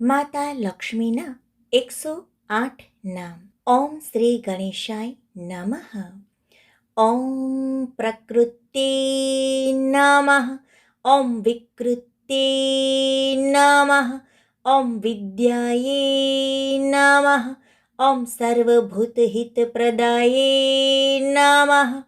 માતા લક્ષ્મીના 108 નામ. ઓમ શ્રી ગણેશાય નમઃ. ઓમ પ્રકૃતિ નમઃ. ઓમ વિકૃતિ નમઃ. ઓમ વિદ્યાયે નમઃ. ઓમ સર્વભૂતહિતપ્રદાયે નમઃ.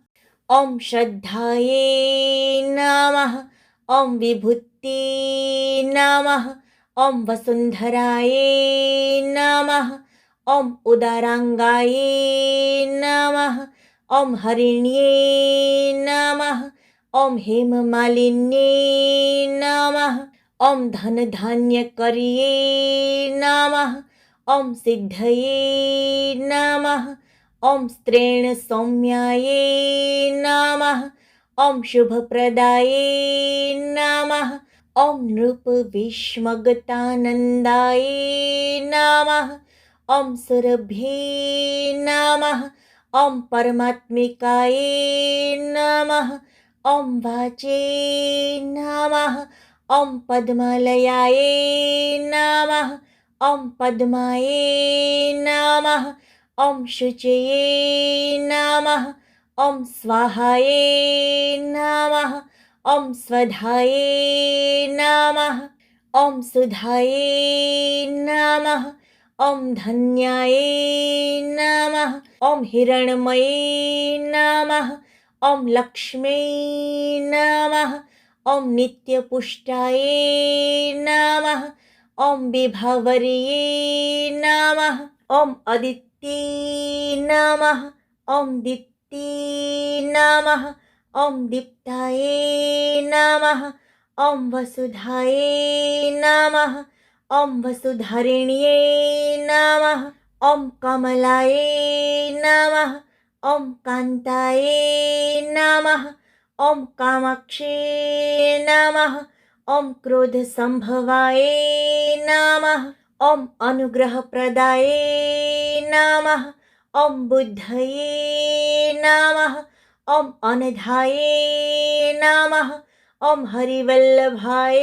ઓમ શ્રદ્ધાયે નમઃ. ઓમ વિભૂતિ નમઃ. ઓમ વસુંધરાય નમઃ. ઓમ ઉદારાંગાય નમઃ. ઓમ હરિણ્યે નમઃ. ઓમ હેમમાલિન્યે નમઃ. ઓમ ધનધાન્યકર્યે નમઃ. ઓમ સિદ્ધયે નમઃ. ઓમ સ્ત્રેણ સૌમ્યાય નમઃ. ઓમ શુભપ્રદાયે નમઃ. ઓમ નૃપ વિષ્મગતાનંદાય નમઃ. ઓમ સુરભ્યે નમઃ. ઓમ પરમાત્મિકાય નમઃ. ઓમ વાચે નમઃ. ઓમ પદ્માલયાય નમઃ. ઓમ પદ્માય નમઃ. ઓમ શુચયે નમઃ. ઓમ સ્વાહાય નમઃ. ઓમ સ્વધાય નમઃ. ઓમ સુધાય નમઃ. ઓમ ધન્યાય નમઃ. ઓમ હિરણમયે નમઃ. ઓમ લક્ષ્મી નમઃ. ઓમ નિત્યપુષ્ટાય નમઃ. ઓમ વિભાવર્યે નમઃ. ઓમ અદિત્યે નમઃ. ઓમ દીપ્તિ નમઃ. ઓમ દીપ્તાય નમઃ. ઓમ વસુધાય નમઃ. ઓમ વસુધારિણ્યે નમઃ. ઓમ કમલાય નમઃ. ઓમ કાંતાય નમઃ. ઓમ કામાક્ષી નમઃ. ઓમ ક્રોધસંભવાય નમઃ. ઓમ અનુગ્રહપ્રદાય નમઃ. ઓમ બુદ્ધયે નમઃ. ઓમ અનધાય નમઃ. ઓમ હરિવલ્લભાય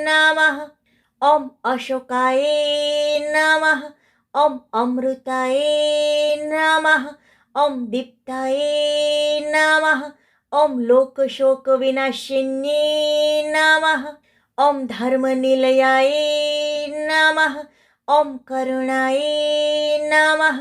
નમઃ. ઓમ અશોકાય નમઃ. ઓમ અમૃતાય નમઃ. ઓમ દીપ્તાય નમઃ. ઓમ લોકશોક વિનાશિન્યે નમઃ. ઓમ ધર્મનિલયાય નમઃ. ઓમ કરુણાય નમઃ.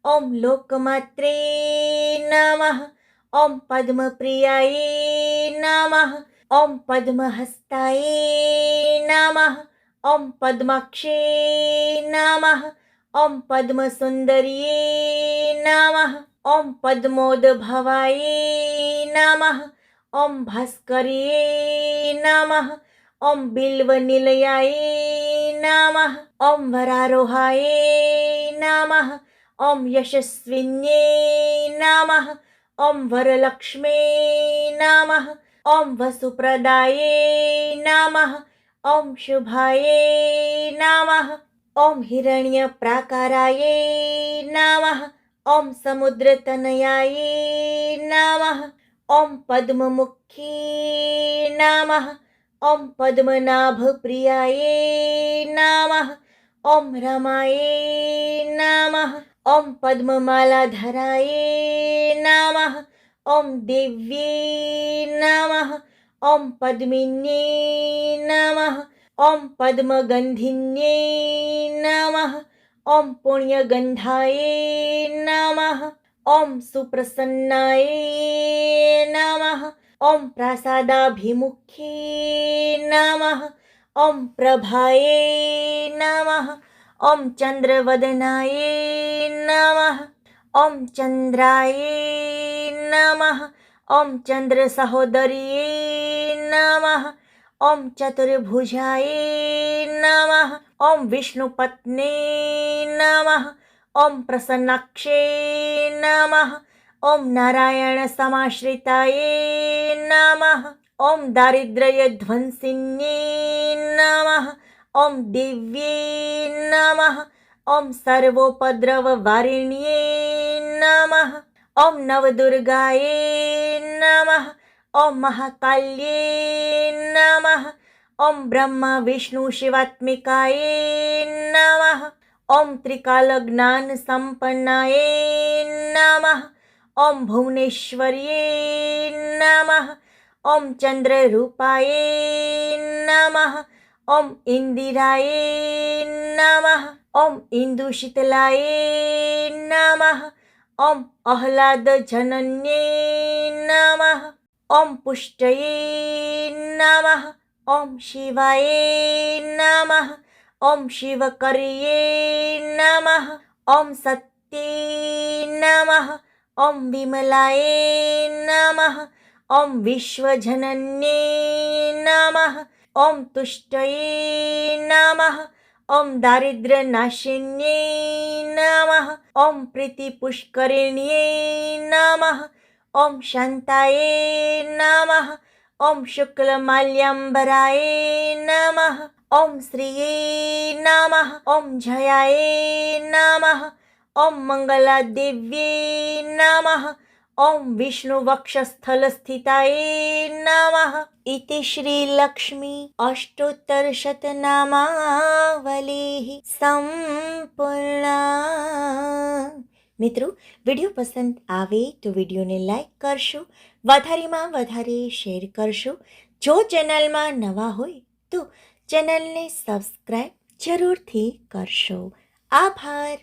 ઓમ લોકમાત્રે નમઃ. ઓમ પદ્મપ્રિયાય નમઃ. ઓમ પદ્મહસ્તાય નમઃ. ઓમ પદ્માક્ષે નમઃ. ઓમ પદ્મસુંદર્યે નમઃ. ઓમ પદ્મોદભવાય નમઃ. ઓમ ભાસ્કર્યે નમઃ. ઓમ બિલ્વનિલયાય નમઃ. ઓમ વરારોહાય નમઃ. ઓમ યશસ્વિન્યે નમઃ. ઓમ વરલક્ષ્મી નમઃ. ઓમ વસુપ્રદાયે નમઃ. ઓમ શુભાય નમઃ. ઓમ હિરણ્યપ્રાકારાય નમઃ. ઓમ સમુદ્રતનયાય નમઃ. ઓમ પદ્મમુખી નમઃ. ઓમ પદ્મનાભપ્રિયાય નમઃ. ઓમ રમાય નમઃ. ઓમ પદ્મમાલાધરાય નમઃ. ઓમ દેવ્યે નમઃ. ઓમ પદ્મિન્યે નમઃ. ઓમ પદ્મગંધિન્યે નમઃ. ઓમ પુણ્યગંધાય નમઃ. ઓમ સુપ્રસન્નાય નમઃ. ઓમ પ્રાસાદાભિમુખી નમઃ. ઓમ પ્રભાય નમઃ. ઓમ ચંદ્રવદનાય નમઃ. ઓમ ચંદ્રાય નમઃ. ઓમ ચંદ્ર સહોદર્યે નમઃ. ઓમ ચતુર્ભુજાય નમઃ. ઓમ વિષ્ણુપત્ને નમઃ. ઓમ પ્રસન્નાક્ષે નમઃ. ઓમ નારાયણ સમાશ્રિતાય નમઃ. ઓમ દારિદ્ર્યધ્વંસિન્યે નમઃ. ઓમ દિવ્યે નમઃ. ઓમ સર્વોપદ્રવવારિણ્યે નમઃ. ઓમ નવદુર્ગાય નમઃ. ઓમ મહાકાલ્યે નમઃ. ઓમ બ્રહ્મા વિષ્ણુ શિવાત્મિકાય નમઃ. ઓમ ત્રિકાલ જ્ઞાન સંપન્નાય નમઃ. ઓમ ભુવનેશ્વર્યે નમઃ. ઓમ ચંદ્ર રૂપાય નમઃ. ઓમ ઇન્દિરાય નમઃ. ઓમ ઇન્દુ શીતલાય નમઃ. ઓમ આહ્લાદ જનન્યે નમઃ. ઓમ પુષ્ટયે નમઃ. ઓમ શિવાય નમઃ. ઓમ શિવકર્યે નમઃ. ઓમ સત્યે નમઃ. ઓમ વિમલાય નમઃ. ઓમ વિશ્વજનન્યે નમઃ. ઓમ તુષ્ટયે નમઃ. ઓમ દારિદ્ર્યનાશિન્યે નમઃ. ઓમ પ્રીતિપુષ્કરિણ્યે નમઃ. ઓમ શાંતાય નમઃ. ઓમ શુક્લમાલ્યાંબરાય નમઃ. ઓમ શ્રીયે નમઃ. ઓમ જયાય નમઃ. ઓમ મંગલાદેવ્યે નમઃ. ઓમ વિષ્ણુવક્ષસ્થલસ્થિતાય નમઃ. ઇતિ શ્રીલક્ષ્મી અષ્ટોત્તરશતનામાવલિः સંપૂર્ણા. મિત્રો, વિડીયો પસંદ આવે તો વિડીયોને લાઈક કરશો, વધારેમાં વધારે શેર કરશો. જો ચેનલમાં નવા હોય તો ચેનલને સબસ્ક્રાઈબ જરૂરથી કરશો. આભાર.